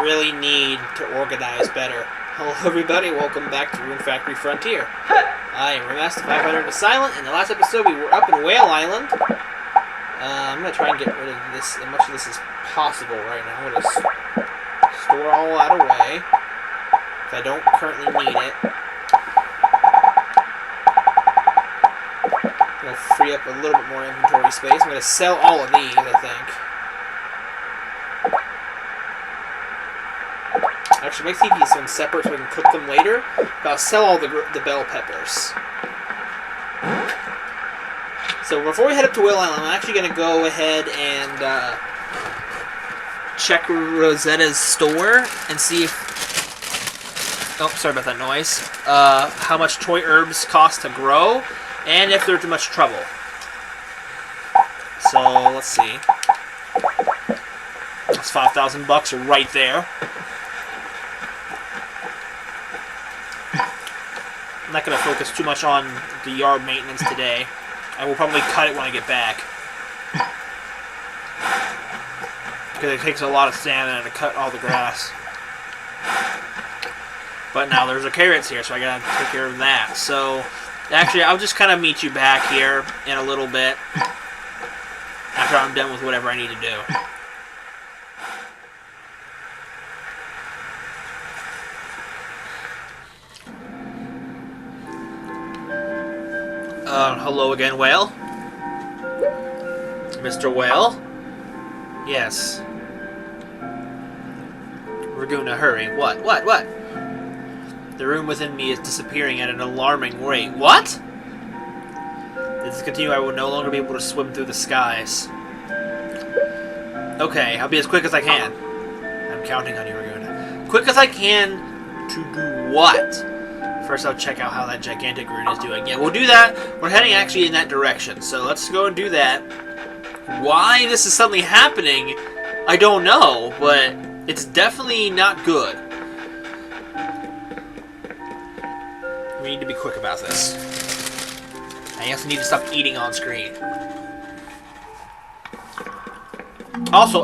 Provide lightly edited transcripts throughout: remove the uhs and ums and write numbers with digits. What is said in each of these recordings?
really need to organize better. Hello everybody, welcome back to Rune Factory Frontier. I am Remaster 500 is Silent. In the last episode we were up in Whale Island. I'm going to try and get rid of this, as much of this as possible right now. I'm going to store all that away, if I don't currently need it. It'll free up a little bit more inventory space. I'm going to sell all of these, I think. Actually, I might keep these ones separate so I can cook them later. But I'll sell all the bell peppers. So before we head up to Whale Island, I'm actually going to go ahead and check Rosetta's store and see if... Oh, sorry about that noise. How much toy herbs cost to grow, and if they're too much trouble. So, let's see. That's $5,000 right there. I'm not going to focus too much on the yard maintenance today. I will probably cut it when I get back. Because it takes a lot of stamina to cut all the grass. But now there's the carrots here, so I gotta take care of that. So, actually, I'll just kind of meet you back here in a little bit. After I'm done with whatever I need to do. Hello again, Whale? Mr. Whale? Yes. Rune, hurry. What? The room within me is disappearing at an alarming rate. What? If this continues, I will no longer be able to swim through the skies. Okay, I'll be as quick as I can. I'm counting on you, Rune. Quick as I can to do what? First, I'll check out how that gigantic rune is doing. Yeah, we'll do that. We're heading actually in that direction, so let's go and do that. Why this is suddenly happening, I don't know, but it's definitely not good. We need to be quick about this. I also need to stop eating on screen. Also,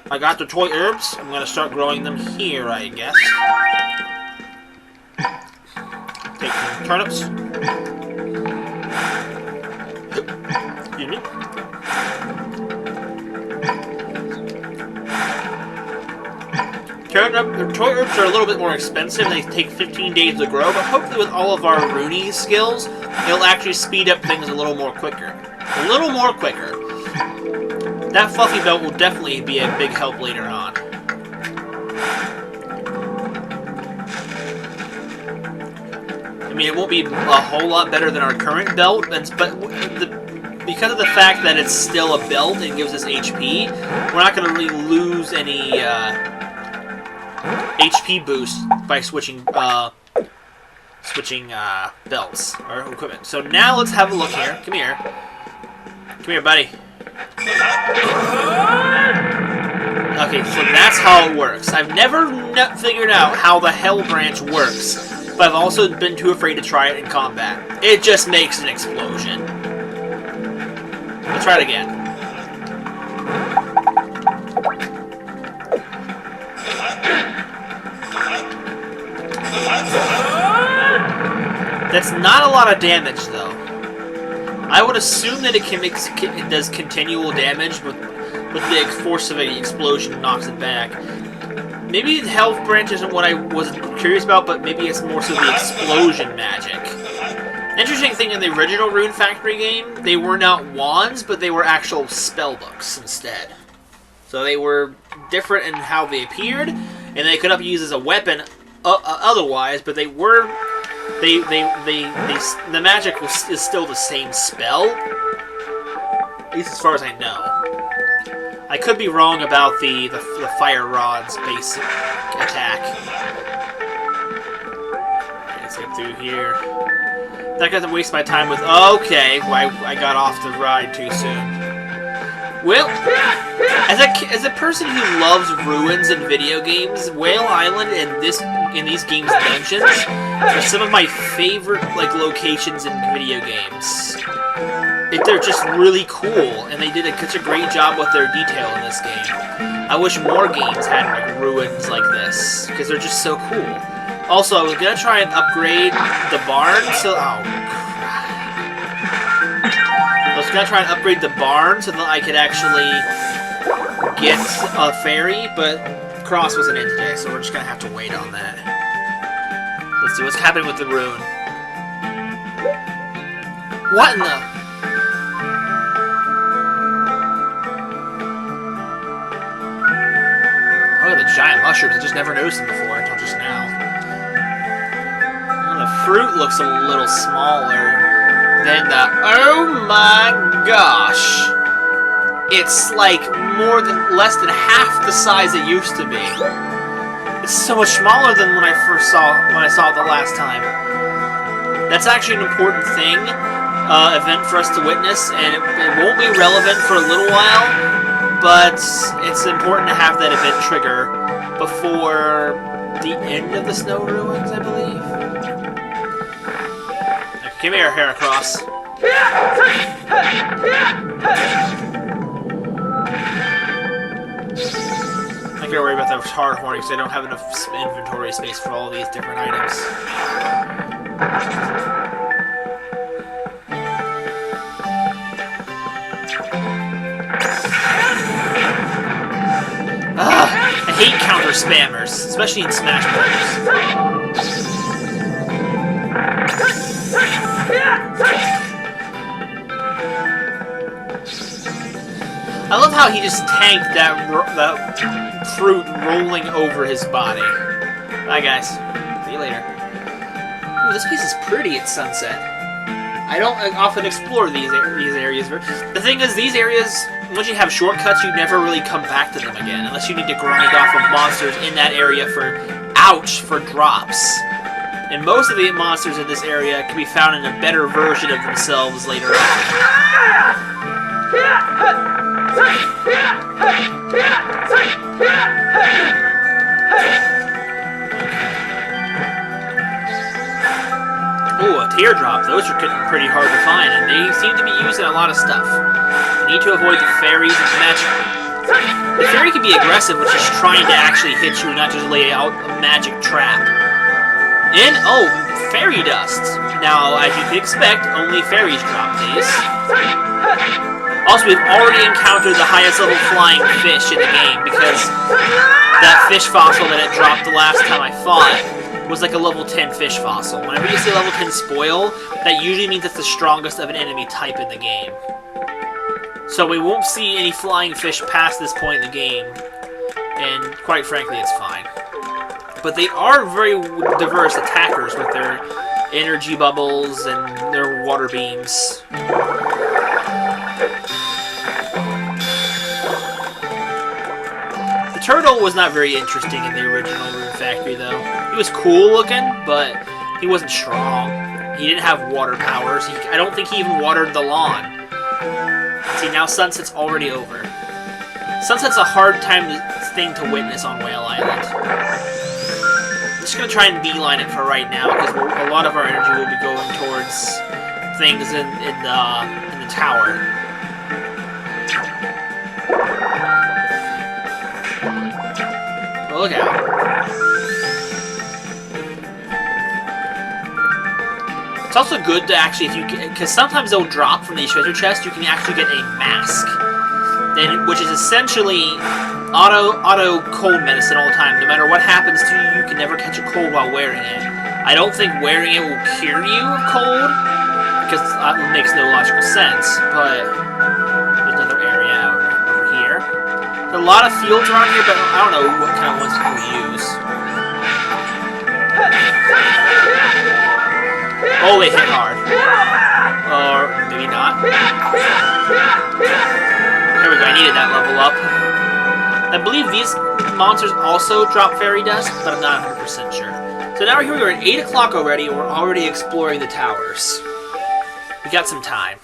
I got the toy herbs. I'm going to start growing them here, I guess. Take some turnips. Excuse me. Toy herbs are a little bit more expensive. They take 15 days to grow, but hopefully with all of our Rune skills, it'll actually speed up things a little more quicker. A little more quicker. That fluffy belt will definitely be a big help later on. I mean, it won't be a whole lot better than our current belt, but because of the fact that it's still a belt and gives us HP, we're not going to really lose any HP boost by switching belts or equipment. So now let's have a look here. Come here. Come here, buddy. Okay, so that's how it works. I've never figured out how the Hell Branch works, but I've also been too afraid to try it in combat. It just makes an explosion. Let's try it again. That's not a lot of damage, though. I would assume that it does continual damage, with the force of an explosion knocks it back. Maybe the health branch isn't what I was curious about, but maybe it's more so the explosion magic. Interesting thing in the original Rune Factory game, they were not wands, but they were actual spell books instead. So they were different in how they appeared, and they could be used as a weapon otherwise, but they were... the magic is still the same spell, at least as far as I know. I could be wrong about the fire rod's basic attack. Let's get through here. Not gonna waste my time with. Okay, I got off the ride too soon. Well, as a person who loves ruins in video games, Whale Island and in these games' dungeons are some of my favorite locations in video games. They're just really cool, and they did such a great job with their detail in this game. I wish more games had like ruins like this, because they're just so cool. Also, I was gonna try and upgrade the barn, so I was gonna try and upgrade the barn so that I could actually get a ferry, but Cross wasn't in today, so we're just gonna have to wait on that. Let's see what's happening with the rune. What in the? Oh, the giant mushrooms! I just never noticed them before until just now. Oh, the fruit looks a little smaller than the. Oh my gosh! It's like less than half the size it used to be. It's so much smaller than when I saw it the last time. That's actually an important thing, event for us to witness, and it won't be relevant for a little while, but it's important to have that event trigger before the end of the snow ruins, I believe. Okay, give me your hair across. I'm not gonna worry about those hard horny because I don't have enough inventory space for all these different items. I hate counter spammers, especially in Smash Bros. I love how he just tanked that fruit rolling over his body. Bye, guys. See you later. Ooh, this place is pretty at sunset. I don't often explore these areas. The thing is, these areas, once you have shortcuts, you never really come back to them again, unless you need to grind off of monsters in that area for drops. And most of the monsters in this area can be found in a better version of themselves later on. Ooh, a teardrop. Those are getting pretty hard to find, and they seem to be used in a lot of stuff. You need to avoid the fairies and magic. The fairy can be aggressive, which is trying to actually hit you, not just lay out a magic trap. And, oh, fairy dust. Now, as you can expect, only fairies drop these. Also, we've already encountered the highest level flying fish in the game, because that fish fossil that it dropped the last time I fought was like a level 10 fish fossil. Whenever you see level 10 spoil, that usually means it's the strongest of an enemy type in the game. So we won't see any flying fish past this point in the game, and quite frankly, it's fine. But they are very diverse attackers with their energy bubbles and their water beams. The turtle was not very interesting in the original Rune Factory, though. He was cool looking, but he wasn't strong. He didn't have water powers. I don't think he even watered the lawn. See, now sunset's already over. Sunset's a hard thing to witness on Whale Island. I'm just going to try and beeline it for right now, because a lot of our energy will be going towards things in the tower. Well, look out. It's also good to actually, because sometimes they'll drop from these treasure chests, you can actually get a mask, which is essentially auto cold medicine all the time. No matter what happens to you, you can never catch a cold while wearing it. I don't think wearing it will cure you of cold, because it makes no logical sense, but there's another area over here. There's a lot of fields around here, but I don't know what kind of ones people use. Oh, they hit hard. Or maybe not. There we go, I needed that level up. I believe these monsters also drop fairy dust, but I'm not 100% sure. So now we're at 8 o'clock already, and we're already exploring the towers. We got some time.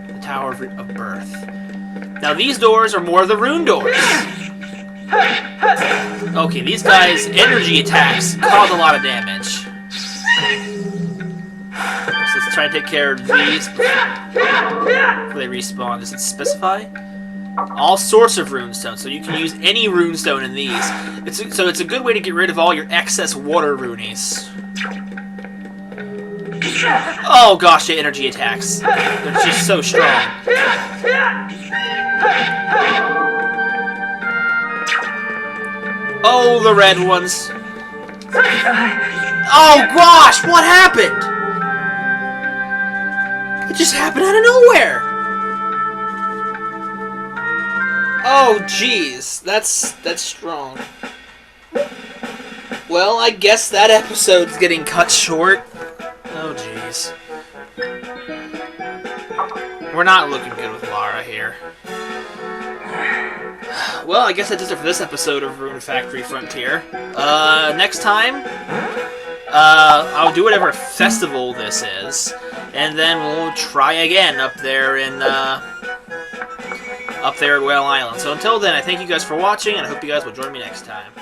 The Tower of Birth. Now these doors are more of the rune doors. Okay, these guys' energy attacks cause a lot of damage. So let's try and take care of these before they respawn. Does it specify? All sorts of runestone, so you can use any runestone in these. It's a good way to get rid of all your excess water runies. Oh gosh, the energy attacks. They're just so strong. Oh, the red ones. Oh gosh, what happened? It just happened out of nowhere. Oh jeez, that's strong. Well, I guess that episode's getting cut short. Oh jeez. We're not looking good with Lara here. Well, I guess that does it for this episode of Rune Factory Frontier. Next time, I'll do whatever festival this is, and then we'll try again up there at Whale Island. So until then, I thank you guys for watching, and I hope you guys will join me next time.